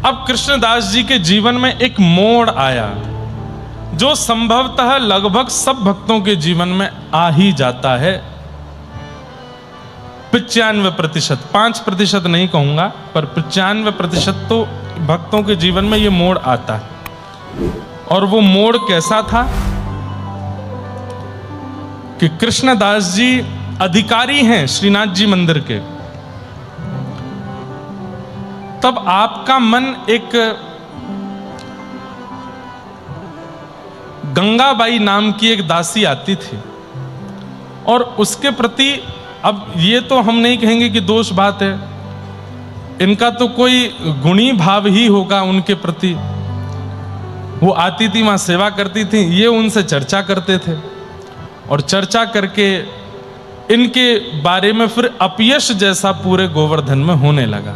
अब कृष्णदास जी के जीवन में एक मोड़ आया जो संभवतः लगभग सब भक्तों के जीवन में आ ही जाता है। 95%, 5% नहीं कहूंगा, पर 95% तो भक्तों के जीवन में ये मोड़ आता है। और वो मोड़ कैसा था कि कृष्णदास जी अधिकारी हैं श्रीनाथ जी मंदिर के। तब आपका मन एक गंगाबाई नाम की एक दासी आती थी और उसके प्रति, अब ये तो हम नहीं कहेंगे कि दोष बात है, इनका तो कोई गुणी भाव ही होगा उनके प्रति। वो आती थी, वहां सेवा करती थी, ये उनसे चर्चा करते थे और चर्चा करके इनके बारे में फिर अपयश जैसा पूरे गोवर्धन में होने लगा।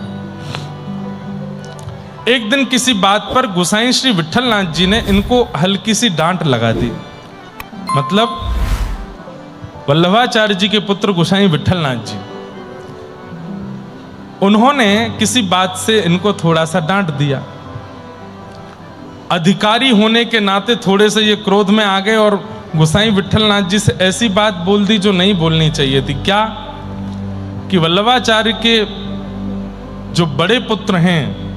एक दिन किसी बात पर गोसाई श्री विठलनाथ जी ने इनको हल्की सी डांट लगा दी। मतलब वल्लभाचार्य जी के पुत्र गोसाई विठलनाथ जी, उन्होंने किसी बात से इनको थोड़ा सा डांट दिया। अधिकारी होने के नाते थोड़े से ये क्रोध में आ गए और गोसाई विठलनाथ जी से ऐसी बात बोल दी जो नहीं बोलनी चाहिए थी। क्या कि वल्लभाचार्य के जो बड़े पुत्र हैं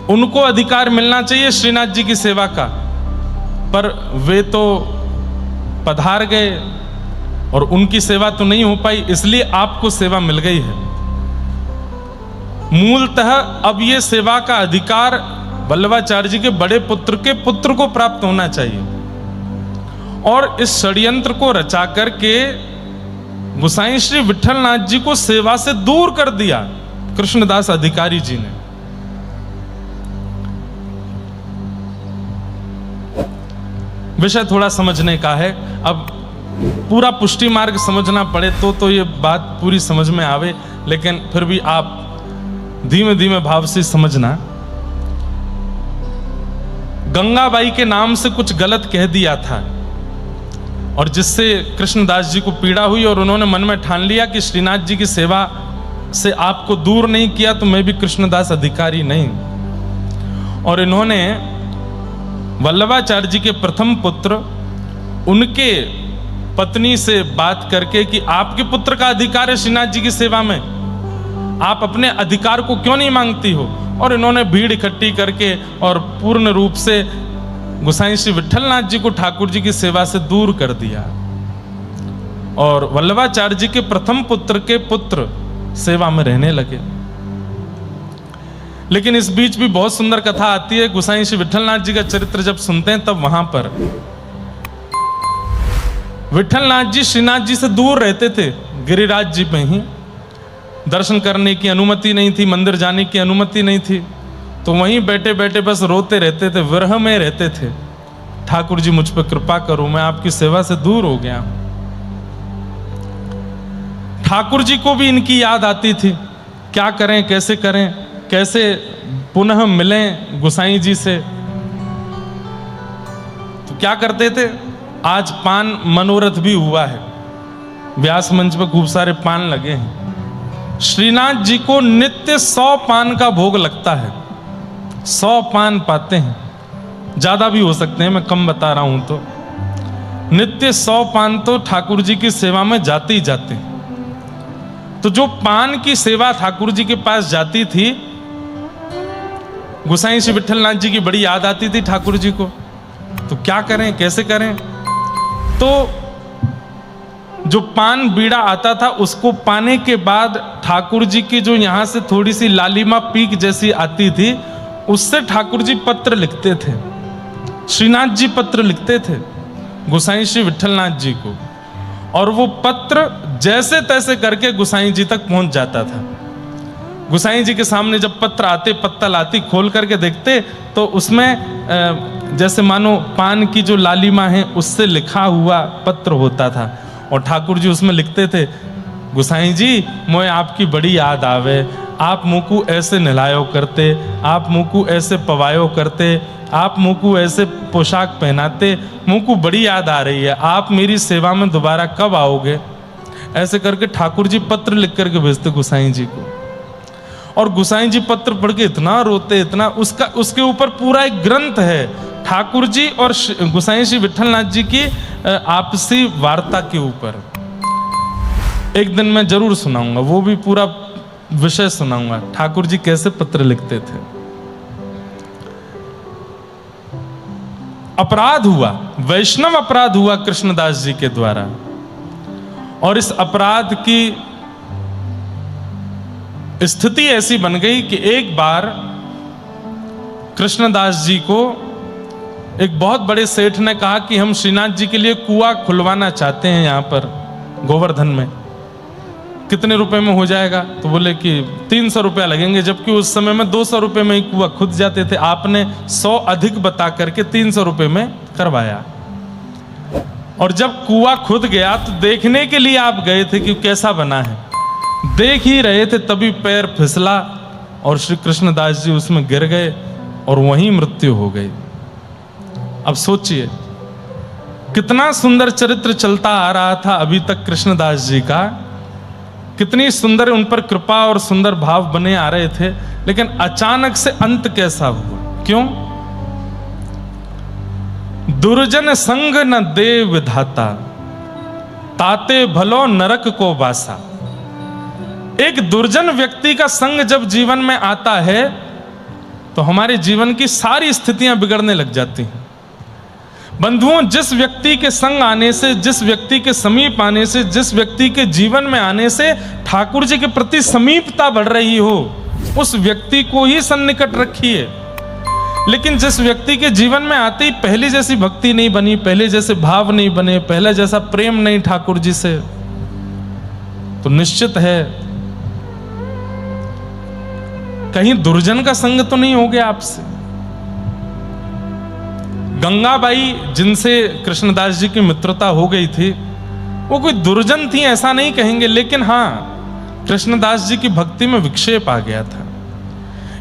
उनको अधिकार मिलना चाहिए श्रीनाथ जी की सेवा का, पर वे तो पधार गए और उनकी सेवा तो नहीं हो पाई, इसलिए आपको सेवा मिल गई है। मूलतः अब ये सेवा का अधिकार वल्लभाचार्य जी के बड़े पुत्र के पुत्र को प्राप्त होना चाहिए। और इस षड्यंत्र को रचा करके गोसाई श्री विठलनाथ जी को सेवा से दूर कर दिया कृष्णदास अधिकारी जी ने। विषय थोड़ा समझने का है, अब पूरा पुष्टि मार्ग समझना पड़े तो ये बात पूरी समझ में आवे, लेकिन फिर भी आप धीमे धीमे भाव से समझना। गंगाबाई के नाम से कुछ गलत कह दिया था और जिससे कृष्णदास जी को पीड़ा हुई और उन्होंने मन में ठान लिया कि श्रीनाथ जी की सेवा से आपको दूर नहीं किया तो मैं भी कृष्णदास अधिकारी नहीं। और इन्होंने वल्लभाचार्य जी के प्रथम पुत्र उनके पत्नी से बात करके कि आपके पुत्र का अधिकार है श्रीनाथ जी की सेवा में, आप अपने अधिकार को क्यों नहीं मांगती हो। और इन्होंने भीड़ इकट्ठी करके और पूर्ण रूप से गोसाई श्री विठलनाथ जी को ठाकुर जी की सेवा से दूर कर दिया और वल्लभाचार्य जी के प्रथम पुत्र के पुत्र सेवा में रहने लगे। लेकिन इस बीच भी बहुत सुंदर कथा आती है। गोसाई श्री विठलनाथ जी का चरित्र जब सुनते हैं तब वहां पर विठलनाथ जी श्रीनाथ जी से दूर रहते थे, गिरिराज जी में ही। दर्शन करने की अनुमति नहीं थी, मंदिर जाने की अनुमति नहीं थी, तो वहीं बैठे बैठे बस रोते रहते थे, विरह में रहते थे। ठाकुर जी मुझ पर कृपा करो, मैं आपकी सेवा से दूर हो गया। ठाकुर जी को भी इनकी याद आती थी, क्या करें, कैसे करें, कैसे पुनः मिलें गोसाई जी से। तो क्या करते थे, आज पान मनोरथ भी हुआ है, व्यास मंच पर खूब सारे पान लगे हैं। श्रीनाथ जी को नित्य 100 पान का भोग लगता है, 100 पान पाते हैं, ज्यादा भी हो सकते हैं, मैं कम बता रहा हूं। तो नित्य 100 पान तो ठाकुर जी की सेवा में जाते ही जाते हैं। तो जो पान की सेवा ठाकुर जी के पास जाती थी, गोसाई श्री विठलनाथ जी की बड़ी याद आती थी ठाकुर जी को। तो क्या करें, कैसे करें। तो जो पान बीड़ा आता था उसको पाने के बाद ठाकुर जी की जो यहां से थोड़ी सी लालिमा पीक जैसी आती थी, उससे ठाकुर जी पत्र लिखते थे, श्रीनाथ जी पत्र लिखते थे गोसाई श्री विठलनाथ जी को। और वो पत्र जैसे तैसे करके गोसाई जी तक पहुंच जाता था। गोसाई जी के सामने जब पत्र आते, पत्तल आती, खोल करके देखते तो उसमें जैसे मानो पान की जो लालिमा है उससे लिखा हुआ पत्र होता था। और ठाकुर जी उसमें लिखते थे, गोसाई जी मोए आपकी बड़ी याद आवे, आप मुकु ऐसे नहलायो करते, आप मुकु ऐसे पवायो करते, आप मुकु ऐसे पोशाक पहनाते, मुकु बड़ी याद आ रही है, आप मेरी सेवा में दोबारा कब आओगे। ऐसे करके ठाकुर जी पत्र लिख करके भेजते गोसाई जी को। और गोसाई जी पत्र पढ़ के इतना रोते, इतना, उसके ऊपर पूरा एक ग्रंथ है ठाकुर जी और गोसाई श्री विट्ठलनाथ जी की आपसी वार्ता के ऊपर। एक दिन मैं जरूर सुनाऊंगा, वो भी पूरा विषय सुनाऊंगा, ठाकुर जी कैसे पत्र लिखते थे। अपराध हुआ, वैष्णव अपराध हुआ कृष्णदास जी के द्वारा, और इस अपराध की स्थिति ऐसी बन गई कि एक बार कृष्णदास जी को एक बहुत बड़े सेठ ने कहा कि हम श्रीनाथ जी के लिए कुआं खुलवाना चाहते हैं यहां पर गोवर्धन में, कितने रुपए में हो जाएगा? तो बोले कि 300 रुपया लगेंगे, जबकि उस समय में 200 रुपए में ही कुआं खुद जाते थे। आपने 100 अधिक बता करके 300 रुपए में करवाया, और जब कुआं खुद गया तो देखने के लिए आप गए थे कि कैसा बना है। देख ही रहे थे तभी पैर फिसला और श्री कृष्णदास जी उसमें गिर गए और वहीं मृत्यु हो गई। अब सोचिए कितना सुंदर चरित्र चलता आ रहा था अभी तक कृष्णदास जी का, कितनी सुंदर उन पर कृपा और सुंदर भाव बने आ रहे थे, लेकिन अचानक से अंत कैसा हुआ? क्यों? दुर्जन संग न दे विधाता, ताते भलो नरक को बासा। एक दुर्जन व्यक्ति का संग जब जीवन में आता है तो हमारे जीवन की सारी स्थितियां बिगड़ने लग जाती हैं। बंधुओं, जिस व्यक्ति के संग आने से, जिस व्यक्ति के समीप आने से, जिस व्यक्ति के जीवन में आने से ठाकुर जी के प्रति समीपता बढ़ रही हो, उस व्यक्ति को ही सन्निकट रखिए। लेकिन जिस व्यक्ति के जीवन में आते ही पहले जैसी भक्ति नहीं बनी, पहले जैसे भाव नहीं बने, पहले जैसा प्रेम नहीं ठाकुर जी से, तो निश्चित है कहीं दुर्जन का संग तो नहीं हो गया आपसे। गंगाबाई जिनसे कृष्णदास जी की मित्रता हो गई थी, वो कोई दुर्जन थी ऐसा नहीं कहेंगे, लेकिन हां कृष्णदास जी की भक्ति में विक्षेप आ गया था।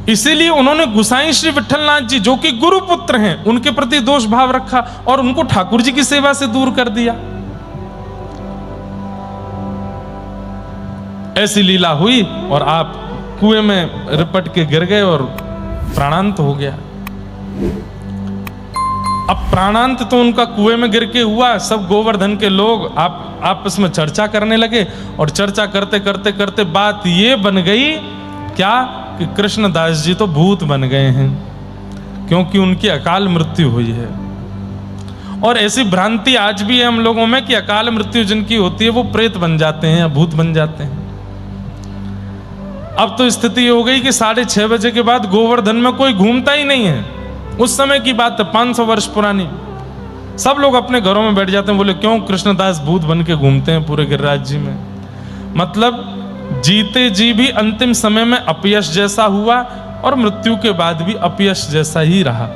इसीलिए उन्होंने गोसाई श्री विट्ठलनाथ जी जो कि गुरुपुत्र हैं उनके प्रति दोष भाव रखा और उनको ठाकुर जी की सेवा से दूर कर दिया। ऐसी लीला हुई और आप कुएं में रिपट के गिर गए और प्राणांत हो गया। अब प्राणांत तो उनका कुएं में गिर के हुआ, सब गोवर्धन के लोग आपस में चर्चा करने लगे, और चर्चा करते करते करते बात ये बन गई क्या कि कृष्णदास जी तो भूत बन गए हैं, क्योंकि उनकी अकाल मृत्यु हुई है। और ऐसी भ्रांति आज भी है हम लोगों में कि अकाल मृत्यु जिनकी होती है वो प्रेत बन जाते हैं या भूत बन जाते हैं। अब तो स्थिति हो गई कि 6:30 बजे के बाद गोवर्धन में कोई घूमता ही नहीं है। उस समय की बात है, 500 वर्ष पुरानी। सब लोग अपने घरों में बैठ जाते हैं। बोले क्यों? कृष्णदास भूत बन के घूमते हैं पूरे गिरिराज जी में। मतलब जीते जी भी अंतिम समय में अपयश जैसा हुआ और मृत्यु के बाद भी अपयश जैसा ही रहा।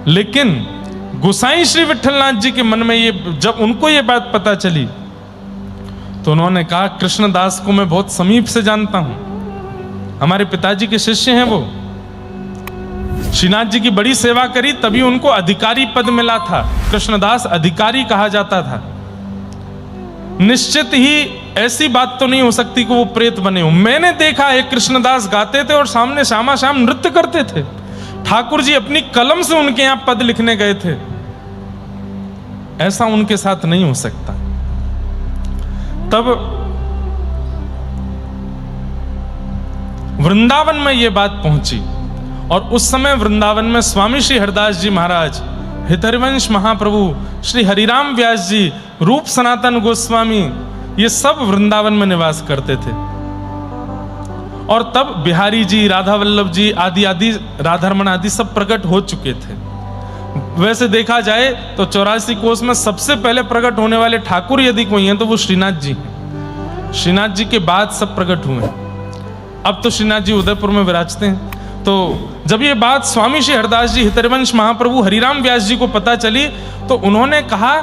लेकिन गोसाई श्री विट्ठलनाथ जी के मन में ये, जब उनको ये बात पता चली तो उन्होंने कहा कृष्णदास को मैं बहुत समीप से जानता हूं, हमारे पिताजी के शिष्य हैं वो। श्रीनाथ जी की बड़ी सेवा करी तभी उनको अधिकारी पद मिला था। कृष्णदास अधिकारी कहा जाता था। निश्चित ही ऐसी बात तो नहीं हो सकती कि वो प्रेत बने हो। मैंने देखा है कृष्णदास गाते थे और सामने शामा शाम नृत्य करते थे। ठाकुर जी अपनी कलम से उनके यहां पद लिखने गए थे। ऐसा उनके साथ नहीं हो सकता। तब वृंदावन में यह बात पहुंची और उस समय वृंदावन में स्वामी श्री हरिदास जी महाराज, हितहरिवंश महाप्रभु, श्री हरिराम व्यास जी, रूप सनातन गोस्वामी, ये सब वृंदावन में निवास करते थे। और तब बिहारी जी, राधा वल्लभ जी आदि आदि, राधारमण आदि सब प्रकट हो चुके थे। वैसे देखा जाए तो 84 कोस में सबसे पहले प्रकट होने वाले ठाकुर यदि कोई हैं तो वो श्रीनाथ जी हैं। श्रीनाथ जी के बाद सब प्रकट हुए। अब तो श्रीनाथ जी उदयपुर में विराजते हैं। तो जब ये बात स्वामी श्री हरिदास जी, हितहरिवंश महाप्रभु, हरिराम व्यास जी को पता चली तो उन्होंने कहा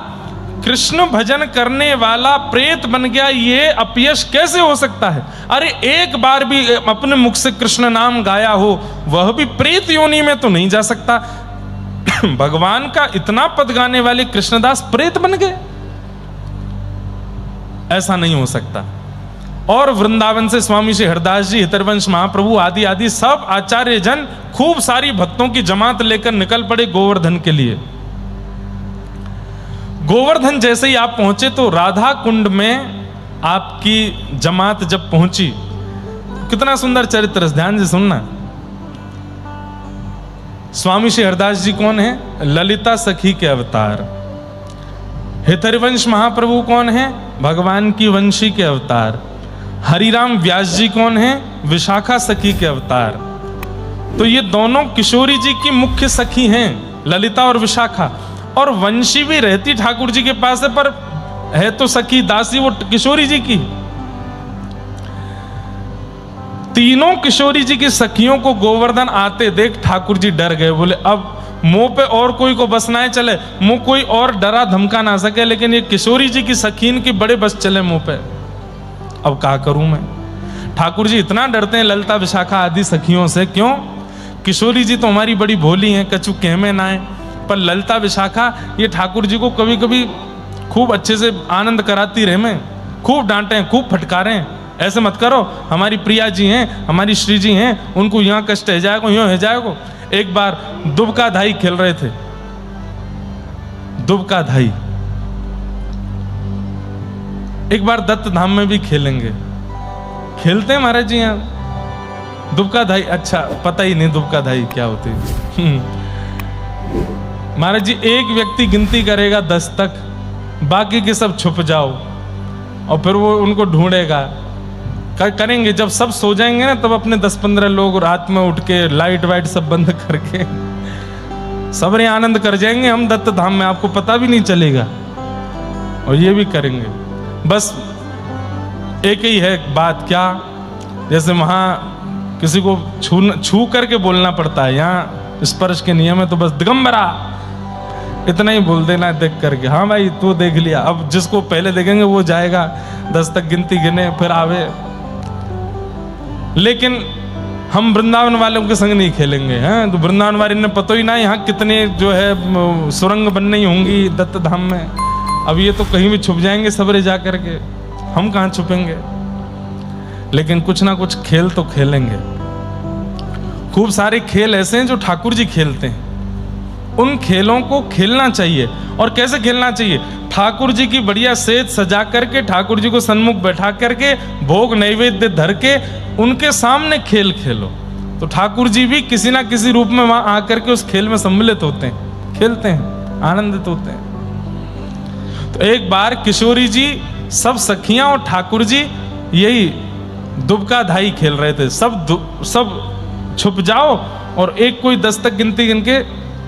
कृष्ण भजन करने वाला प्रेत बन गया, ये अपयश कैसे हो सकता है? अरे एक बार भी अपने मुख से कृष्ण नाम गाया हो वह भी प्रेत योनि में तो नहीं जा सकता। भगवान का इतना पद गाने वाले कृष्णदास प्रेत बन गए, ऐसा नहीं हो सकता। और वृंदावन से स्वामी श्री हरदास जी, हितरवंश महाप्रभु आदि आदि सब आचार्य जन खूब सारी भक्तों की जमात लेकर निकल पड़े गोवर्धन के लिए। गोवर्धन जैसे ही आप पहुंचे तो राधा कुंड में आपकी जमात जब पहुंची, कितना सुंदर चरित्र, ध्यान से सुनना। स्वामी श्री हरदास जी कौन है? ललिता सखी के अवतार। हितरवंश महाप्रभु कौन है? भगवान की वंशी के अवतार। हरिराम व्यास जी कौन है? विशाखा सखी के अवतार। तो ये दोनों किशोरी जी की मुख्य सखी हैं, ललिता और विशाखा। और वंशी भी रहती ठाकुर जी के पास है, पर है तो सखी दासी वो किशोरी जी की। तीनों किशोरी जी की सखियों को गोवर्धन आते देख ठाकुर जी डर गए। बोले अब मुंह पे और कोई को बस ना चले, मुंह कोई और डरा धमका ना सके, लेकिन ये किशोरी जी की सखीन की बड़े बस चले मुंह पे। अब क्या करूं मैं? ठाकुर जी इतना डरते हैं ललिता विशाखा आदि सखियों से। क्यों? किशोरी जी तो हमारी बड़ी भोली हैं, कछु कहमे ना है, पर ललिता विशाखा ये ठाकुर जी को कभी कभी खूब अच्छे से आनंद कराती रहे, में खूब डांटे, खूब फटकारें, ऐसे मत करो, हमारी प्रिया जी हैं, हमारी श्री जी हैं, उनको यहाँ कष्ट है जाएगा, यूँ है जाएगा। एक बार दुबका धाई खेल रहे थे, दुबका धाई, एक बार दत्त धाम में भी खेलेंगे, खेलते हैं महाराज जी यहाँ दुबका धाई। अच्छा, पता ही नहीं दुबका धाई क्या होती है। महाराज जी एक व्यक्ति गिनती करेगा 10 तक, बाकी के सब छुप जाओ, और फिर वो उनको ढूंढेगा। करेंगे जब सब सो जाएंगे ना, तब अपने 10-15 लोग रात में उठ के लाइट वाइट सब बंद करके सबरे आनंद कर जाएंगे हम दत्त धाम में, आपको पता भी नहीं चलेगा। और ये भी करेंगे। बस एक ही है बात, क्या? जैसे वहां किसी को छू करके बोलना पड़ता है, यहाँ स्पर्श के नियम है, तो बस दिगंबरा इतना ही बोल देना देख करके, हाँ भाई तू देख लिया। अब जिसको पहले देखेंगे वो जाएगा, 10 तक गिनती गिने फिर आवे। लेकिन हम वृंदावन वालों के संग नहीं खेलेंगे, हैं? तो वृंदावन वाले ने पता ही ना यहाँ कितने जो है सुरंग बननी होंगी दत्त धाम में। अब ये तो कहीं भी छुप जाएंगे सबरे जा करके, हम कहाँ छुपेंगे? लेकिन कुछ ना कुछ खेल तो खेलेंगे। खूब सारे खेल ऐसे हैं जो ठाकुर जी खेलते हैं, उन खेलों को खेलना चाहिए। और कैसे खेलना चाहिए? ठाकुर जी की बढ़िया सेज सजा करके, ठाकुर जी को सन्मुख बैठा करके, भोग नैवेद्य धर के उनके सामने खेल खेलो, तो ठाकुर जी भी किसी ना किसी रूप में वहां आकर के उस खेल में सम्मिलित होते हैं, खेलते हैं, आनंदित होते हैं। तो एक बार किशोरी जी, सब सखियां और ठाकुर जी यही दुबका धाई खेल रहे थे। सब छुप जाओ और एक कोई 10 तक गिनती गिन के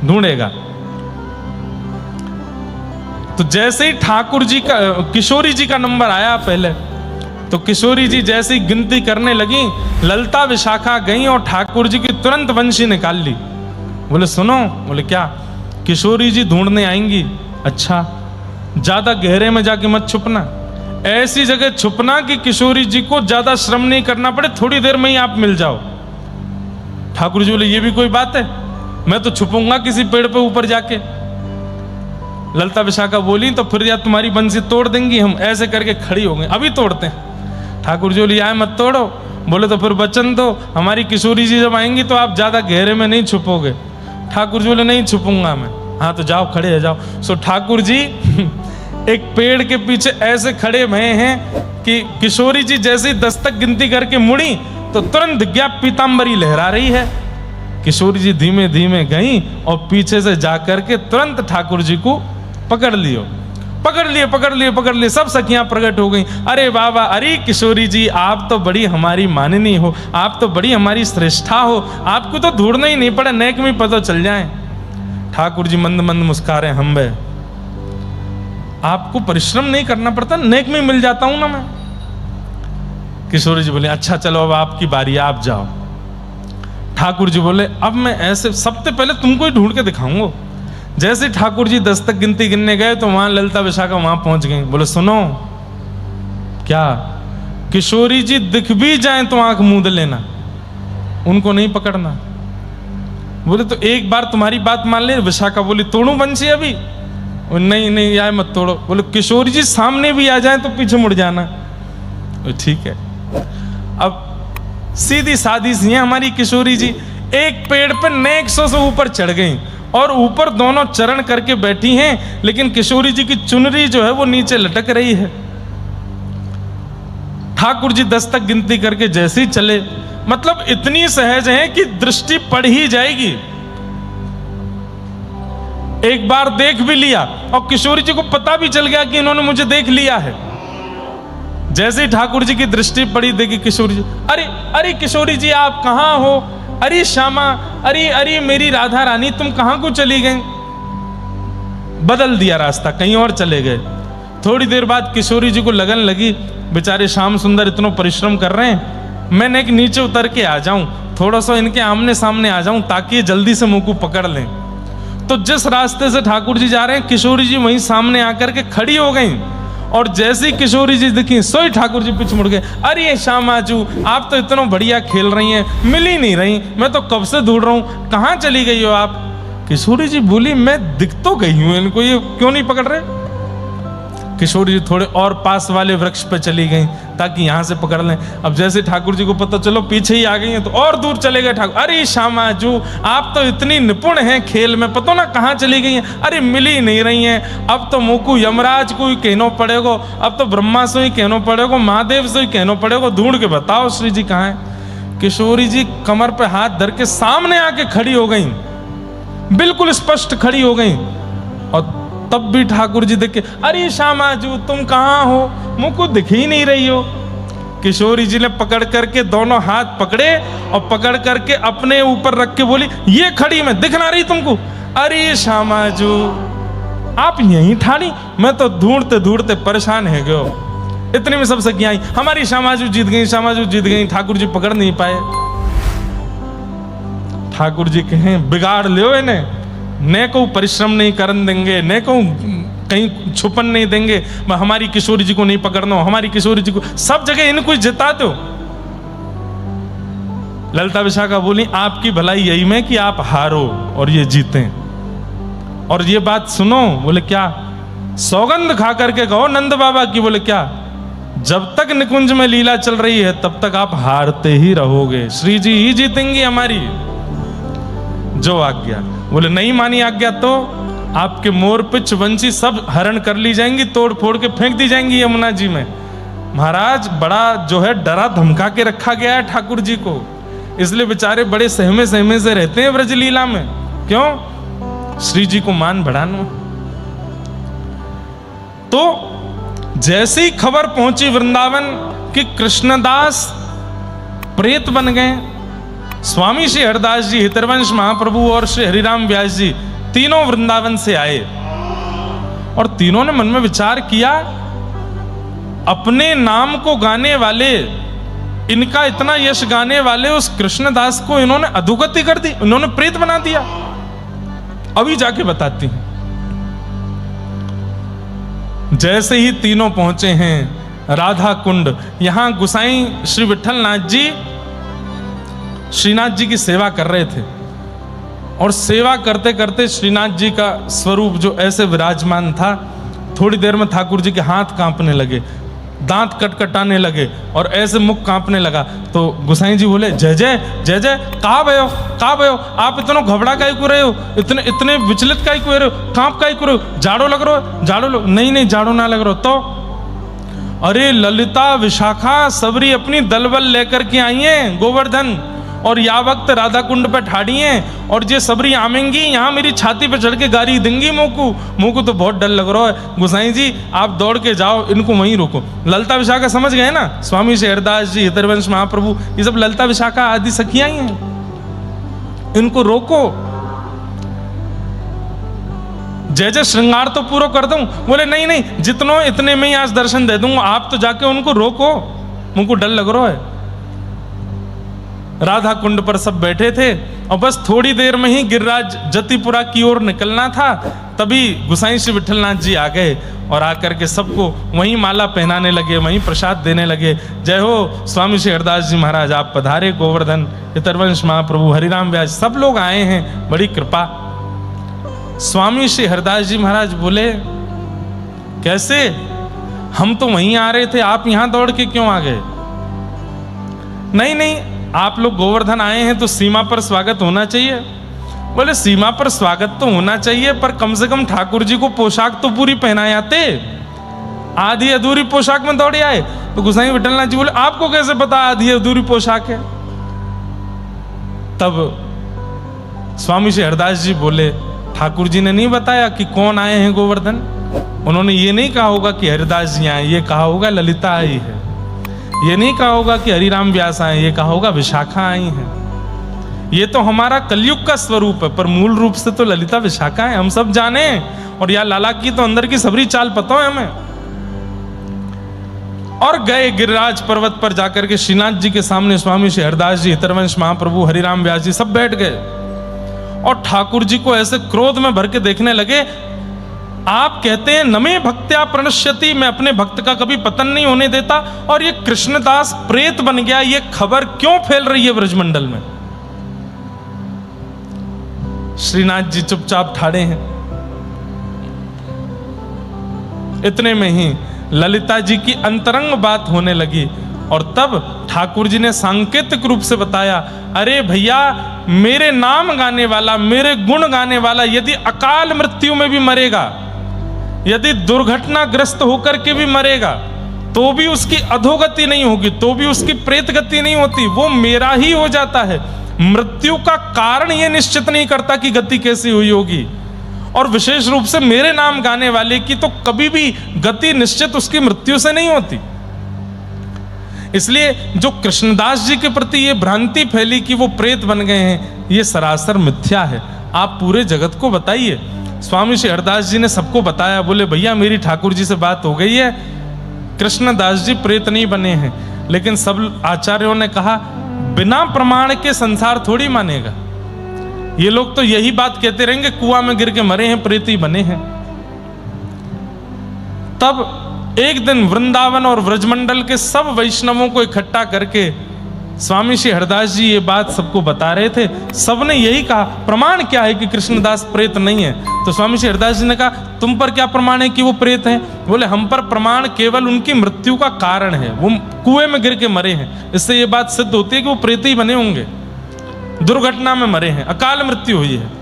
ढूंढेगा। तो जैसे ही ठाकुर जी का, किशोरी जी का नंबर आया पहले, तो किशोरी जी जैसे ही गिनती करने लगी, ललिता विशाखा गई और ठाकुर जी की तुरंत वंशी निकाल ली। बोले सुनो, बोले क्या? किशोरी जी ढूंढने आएंगी। अच्छा, ज्यादा गहरे में जाके मत छुपना, ऐसी जगह छुपना कि किशोरी जी को ज्यादा श्रम नहीं करना पड़े, थोड़ी देर में ही आप मिल जाओ। ठाकुर जी बोले ये भी कोई बात है, मैं तो छुपूंगा किसी पेड़ पे ऊपर जाके। ललिता विशाखा बोली तो फिर या तुम्हारी बंसी तोड़ देंगी हम, ऐसे करके खड़ी हो गई। अभी तोड़ते हैं। ठाकुर जी बोले आए मत तोड़ो। बोले तो फिर वचन दो, हमारी किशोरी जी जब आएंगी तो आप ज्यादा गहरे में नहीं छुपोगे। ठाकुर जी बोले नहीं छुपूंगा मैं। हाँ तो जाओ, खड़े हो जाओ। सो ठाकुर जी एक पेड़ के पीछे ऐसे खड़े भये हैं कि किशोरी जी जैसे ही 10 तक गिनती करके मुड़ी तो तुरंत दिव्या पीतांबरी लहरा रही है। किशोरी जी धीमे धीमे गई और पीछे से जाकर के तुरंत ठाकुर जी को पकड़ लिए। सब सखियां प्रकट हो गई। अरे बाबा, अरे किशोरी जी, आप तो बड़ी हमारी माननी हो, आप तो बड़ी हमारी श्रेष्ठा हो, आपको तो ढूंढना ही नहीं पड़ा, नेक में पता चल जाए। ठाकुर जी मंद मंद मुस्कारे, हम बे, आपको परिश्रम नहीं करना पड़ता, नेक में मिल जाता हूं ना मैं। किशोरी जी बोले अच्छा चलो अब आपकी बारी, आप जाओ। ठाकुर जी बोले अब मैं ऐसे सबसे पहले तुमको ही ढूंढ के दिखाऊंगा। जैसे ठाकुर जी 10 तक गिनती गिनने गए तो वहां ललिता विशाखा वहां पहुंच गई। बोले सुनो, क्या? किशोरी जी दिख भी जाए तो आंख मूंद लेना, उनको नहीं पकड़ना। बोले तो एक बार तुम्हारी बात मान ले। विशाखा बोली तोड़ू बंसी अभी? नहीं यार मत तोड़ो। बोले किशोरी जी सामने भी आ जाए तो पीछे मुड़ जाना। ठीक है। अब सीधी सादी सी है हमारी किशोरी जी, एक पेड़ पे नेक 100 से ऊपर चढ़ गई और ऊपर दोनों चरण करके बैठी हैं, लेकिन किशोरी जी की चुनरी जो है वो नीचे लटक रही है। ठाकुर जी 10 तक गिनती करके जैसे ही चले, मतलब इतनी सहज है कि दृष्टि पड़ ही जाएगी। एक बार देख भी लिया और किशोरी जी को पता भी चल गया कि इन्होंने मुझे देख लिया है। जैसे ही ठाकुर जी की दृष्टि पड़ी, देखी किशोरी जी, अरे अरे किशोरी जी आप कहां हो, अरे श्यामा, अरे अरे मेरी राधा रानी तुम कहां को चली गई। बदल दिया रास्ता, कहीं और चले गए। थोड़ी देर बाद किशोरी जी को लगन लगी, बेचारे श्याम सुंदर इतना परिश्रम कर रहे हैं, मैंने एक नीचे उतर के आ जाऊं, थोड़ा सा इनके आमने सामने आ जाऊं ताकि ये जल्दी से मुंह को पकड़ लें। तो जिस रास्ते से ठाकुर जी जा रहे हैं, किशोरी जी वहीं सामने आकर के खड़ी हो गई और जैसे ही किशोरी जी दिखी, सोई ठाकुर जी पीछे मुड़ गए। अरे श्यामाजू आप तो इतना बढ़िया खेल रही हैं, मिल ही नहीं रही, मैं तो कब से ढूंढ रहा हूं, कहां चली गई हो आप। किशोरी जी बोली मैं दिख तो गई हूं, इनको ये क्यों नहीं पकड़ रहे। किशोरी जी थोड़े और पास वाले वृक्ष पे चली गई ताकि यहां से पकड़ लें। अब जैसे ठाकुर जी को पता चलो पीछे ही आ गई हैं, तो और दूर चले गए ठाकुर। अरे श्यामाजू आप तो इतनी निपुण हैं खेल में, पता ना कहाँ चली गई हैं, अरे मिल ही नहीं रही हैं। अब तो मुझको यमराज को ही कहना पड़ेगा, अब तो ब्रह्मा से ही कहना पड़ेगा, महादेव से ही कहना पड़ेगा, ढूंढ के बताओ श्री जी कहाँ है। किशोरी जी कमर पे हाथ धर के सामने आके खड़ी हो गई, बिल्कुल स्पष्ट खड़ी हो गई। और तब भी ठाकुर जी देख के, अरे श्यामाजू तुम कहाँ हो, मुझको दिख ही नहीं रही हो। किशोरी जी ने पकड़ करके दोनों हाथ पकड़े और पकड़ करके अपने ऊपर रख के बोली, ये खड़ी मैं दिख ना रही तुमको। अरे श्यामाजू आप यहीं ठानी, मैं तो ढूंढते ढूंढते परेशान है गयो। इतने में सब सखियां आई, हमारी श्यामाजू जीत गई, श्यामाजू जीत गई। ठाकुर जी पकड़ नहीं पाए। ठाकुर जी कहें बिगाड़ लियो इन्हें, ने को परिश्रम नहीं करन देंगे, ने को कहीं छुपन नहीं देंगे, हमारी किशोरी जी को नहीं पकड़ना, हमारी किशोरी जी को सब जगह इनको ही जिता दो। ललिता विशाखा बोली आपकी भलाई यही में कि आप हारो और ये जीते। और ये बात सुनो, बोले क्या, सौगंध खा करके कहो नंद बाबा की। बोले क्या, जब तक निकुंज में लीला चल रही है तब तक आप हारते ही रहोगे, श्री जी ही जीतेंगी हमारी, जो आज्ञा। बोले नहीं मानी आज्ञा तो आपके मोर पिच वंशी सब हरण कर ली जाएंगी, तोड़ फोड़ के फेंक दी जाएंगी यमुना जी में। महाराज बड़ा जो है डरा धमका के रखा गया है ठाकुर जी को, इसलिए बेचारे बड़े सहमे सहमे से रहते हैं ब्रजलीला में। क्यों, श्री जी को मान बढ़ाना। तो जैसे ही खबर पहुंची वृंदावन कि कृष्णदास प्रेत बन गए, स्वामी श्री हरिदास जी, हितरवंश महाप्रभु और श्री हरिराम व्यास जी तीनों वृंदावन से आए और तीनों ने मन में विचार किया, अपने नाम को गाने वाले, इनका इतना यश गाने वाले उस कृष्णदास को इन्होंने अधोगति कर दी, इन्होंने प्रेत बना दिया। अभी जाके बताती हैं। जैसे ही तीनों पहुंचे हैं राधा कुंड, यहां गुसाई श्री विठलनाथ जी श्रीनाथ जी की सेवा कर रहे थे और सेवा करते करते श्रीनाथ जी का स्वरूप जो ऐसे विराजमान था, थोड़ी देर में ठाकुर जी के हाथ कांपने लगे, दांत कटकटाने लगे और ऐसे मुख कांपने लगा। तो गुसाई जी बोले जय जय जय जय, कहाँ भयो आप इतना घबरा काहे को रहे हो, इतने विचलित काहे को रहे हो, कांप काहे को रहे हो, जाड़ो लग रहा हो, जाड़ो नहीं जाड़ो ना लग रहा। तो अरे ललिता विशाखा सबरी अपनी दलबल लेकर के आई हैं गोवर्धन, और या वक्त राधा कुंड पे ठाड़ी हैं और ये सबरी आमेंगी यहाँ मेरी छाती पे चढ़ के गारी देंगी। मुँह को तो बहुत डर लग रहा है, गुसाई जी आप दौड़ के जाओ, इनको वहीं रोको। ललिता विशाखा समझ गए ना, स्वामी श्री हरिदास जी, हितरवंश महाप्रभु, ये सब ललिता विशाखा आदि सखियां ही हैं, इनको रोको। जय जय श्रृंगार तो पूरा कर दूं। बोले नहीं जितनों इतने में ही आज दर्शन दे दूंगा, आप तो जाके उनको रोको, मुझको डर लग रहा है। राधा कुंड पर सब बैठे थे और बस थोड़ी देर में ही गिरिराज जतिपुरा की ओर निकलना था, तभी गुसाई श्री विठलनाथ जी आ गए और आकर के सबको वहीं माला पहनाने लगे, वहीं प्रसाद देने लगे। जय हो स्वामी श्री हरिदास जी महाराज, आप पधारे, गोवर्धन, हितरवंश महाप्रभु, हरिराम व्यास, सब लोग आए हैं, बड़ी कृपा। स्वामी श्री हरिदास जी महाराज बोले कैसे, हम तो वहीं आ रहे थे, आप यहां दौड़ के क्यों आ गए? नहीं नहीं, आप लोग गोवर्धन आए हैं तो सीमा पर स्वागत होना चाहिए। बोले सीमा पर स्वागत तो होना चाहिए, पर कम से कम ठाकुर जी को पोशाक तो पूरी पहनाए आते, आधी अधूरी पोशाक में दौड़े आए। तो गोसाई विठलनाथ जी बोले आपको कैसे पता आधी अधूरी पोशाक है? तब स्वामी श्री हरदास जी बोले ठाकुर जी ने नहीं बताया कि कौन आए हैं गोवर्धन। उन्होंने ये नहीं कहा होगा कि हरिदास जी आए, ये कहा होगा ललिता आई है। ये नहीं कहा होगा कि हरिराम व्यास आए, ये कहा होगा विशाखा आई हैं। ये तो हमारा कलयुग का स्वरूप है, पर मूल रूप से तो ललिता विशाखा है, हम सब जाने। और या लाला की तो अंदर की सबरी चाल पता है हमें। और गए गिरिराज पर्वत पर जाकर के श्रीनाथ जी के सामने स्वामी श्री हरदास जी, हितरवंश महाप्रभु, हरिराम व्यास जी सब बैठ गए और ठाकुर जी को ऐसे क्रोध में भर के देखने लगे। आप कहते हैं नमे भक्त्या प्रणश्यति, मैं अपने भक्त का कभी पतन नहीं होने देता, और ये कृष्णदास प्रेत बन गया, ये खबर क्यों फैल रही है ब्रजमंडल में? श्रीनाथ जी चुपचाप ठाड़े हैं। इतने में ही ललिता जी की अंतरंग बात होने लगी और तब ठाकुर जी ने सांकेतिक रूप से बताया, अरे भैया मेरे नाम गाने वाला, मेरे गुण गाने वाला यदि अकाल मृत्यु में भी मरेगा, यदि दुर्घटनाग्रस्त होकर के भी मरेगा, तो भी उसकी अधोगति नहीं होगी, तो भी उसकी प्रेत गति नहीं होती, वो मेरा ही हो जाता है। मृत्यु का कारण ये निश्चित नहीं करता कि गति कैसी हुई होगी, और विशेष रूप से मेरे नाम गाने वाले की तो कभी भी गति निश्चित उसकी मृत्यु से नहीं होती। इसलिए जो कृष्णदास जी के प्रति ये भ्रांति फैली कि वो प्रेत बन गए हैं, ये सरासर मिथ्या है। आप पूरे जगत को बताइए। स्वामी श्री हरदास जी ने सबको बताया, बोले भैया मेरी ठाकुर जी से बात हो गई है, कृष्णदास जी प्रेत नहीं बने हैं। लेकिन सब आचार्यों ने कहा बिना प्रमाण के संसार थोड़ी मानेगा, ये लोग तो यही बात कहते रहेंगे कुआं में गिर के मरे हैं, प्रेत ही बने हैं। तब एक दिन वृंदावन और व्रजमंडल के सब वैष्णवों को इकट्ठा करके स्वामी श्री हरदास जी ये बात सबको बता रहे थे। सबने यही कहा प्रमाण क्या है कि कृष्णदास प्रेत नहीं है? तो स्वामी श्री हरदास जी ने कहा तुम पर क्या प्रमाण है कि वो प्रेत हैं? बोले हम पर प्रमाण केवल उनकी मृत्यु का कारण है, वो कुएं में गिर के मरे हैं, इससे ये बात सिद्ध होती है कि वो प्रेत ही बने होंगे, दुर्घटना में मरे हैं, अकाल मृत्यु हुई है।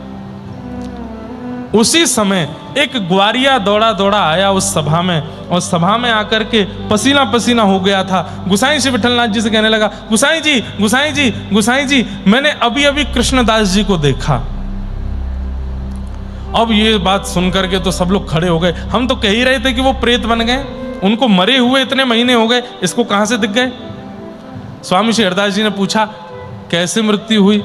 उसी समय एक ग्वारिया दौड़ा दौड़ा आया उस सभा में, और सभा में आकर के पसीना पसीना हो गया था। गुसाई श्री विठलनाथ जी से कहने लगा, गुसाई जी गुसाई जी गुसाई जी, मैंने अभी अभी कृष्णदास जी को देखा। अब ये बात सुनकर के तो सब लोग खड़े हो गए। हम तो कह ही रहे थे कि वो प्रेत बन गए, उनको मरे हुए इतने महीने हो गए, इसको कहां से दिख गए? स्वामी श्री हरदास जी ने पूछा कैसे मृत्यु हुई,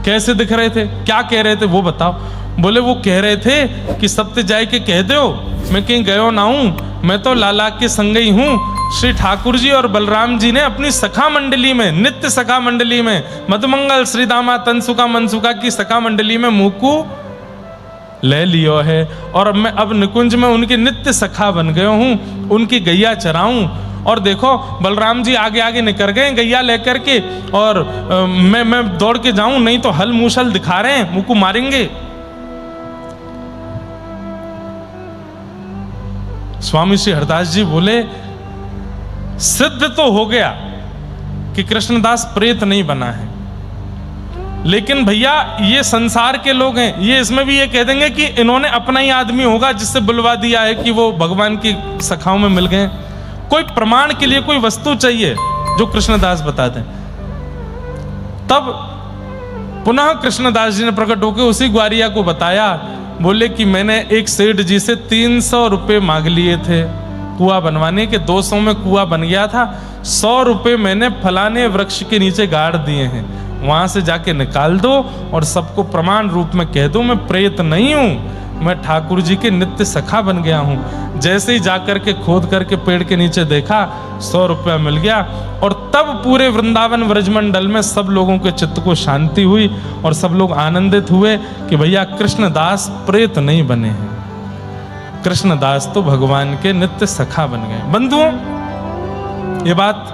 कैसे दिख रहे थे, क्या कह रहे थे वो बताओ। बोले वो कह रहे थे कि सबसे जाए के कह दो मैं कहीं गयो ना हूं, मैं तो लाला के संग ही हूं। श्री ठाकुर जी और बलराम जी ने अपनी सखा मंडली में, नित्य सखा मंडली में, मधुमंगल श्रीदामा तनसुका मनसुका की सखा मंडली में मुकू ले लियो है, और मैं अब निकुंज में उनके नित्य सखा बन गयो हूं, उनकी गैया चराऊं। और देखो बलराम जी आगे आगे निकल गए गैया लेकर के, और मैं दौड़ के जाऊं, नहीं तो हल मूसल दिखा रहे हैं, मुकू मारेंगे। स्वामी श्री हरदास जी बोले सिद्ध तो हो गया कि कृष्णदास प्रेत नहीं बना है, लेकिन भैया ये संसार के लोग हैं, ये इसमें भी ये कह देंगे कि इन्होंने अपना ही आदमी होगा जिससे बुलवा दिया है कि वो भगवान की सखाओं में मिल गए। कोई प्रमाण के लिए कोई वस्तु चाहिए जो कृष्णदास बताते हैं। तब पुनः कृष्णदास जी ने प्रकट होकर उसी ग्वारिया को बताया, बोले कि मैंने एक सेठ जी से 300 रुपये मांग लिए थे कुआं बनवाने के, 200 में कुआं बन गया था, 100 रुपये मैंने फलाने वृक्ष के नीचे गाड़ दिए हैं, वहां से जाके निकाल दो और सबको प्रमाण रूप में कह दो मैं प्रेत नहीं हूं, मैं ठाकुर जी के नित्य सखा बन गया हूं। जैसे ही जाकर के खोद करके पेड़ के नीचे देखा 100 रुपया मिल गया, और तब पूरे वृंदावन व्रजमंडल में सब लोगों के चित्त को शांति हुई और सब लोग आनंदित हुए कि भैया कृष्णदास प्रेत नहीं बने हैं, कृष्णदास तो भगवान के नित्य सखा बन गए। बंधुओं ये बात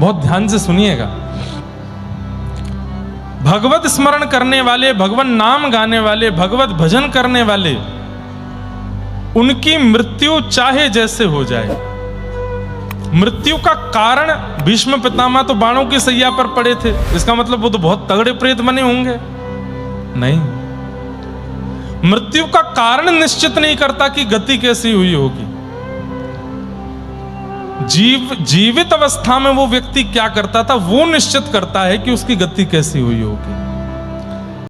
बहुत ध्यान से सुनिएगा। भगवत स्मरण करने वाले, भगवान नाम गाने वाले, भगवत भजन करने वाले, उनकी मृत्यु चाहे जैसे हो जाए। मृत्यु का कारण, भीष्म पितामह तो बाणों की सैया पर पड़े थे, इसका मतलब वो तो बहुत तगड़े प्रेत बने होंगे? नहीं। मृत्यु का कारण निश्चित नहीं करता कि गति कैसी हुई होगी। जीवित अवस्था में वो व्यक्ति क्या करता था वो निश्चित करता है कि उसकी गति कैसी हुई होगी।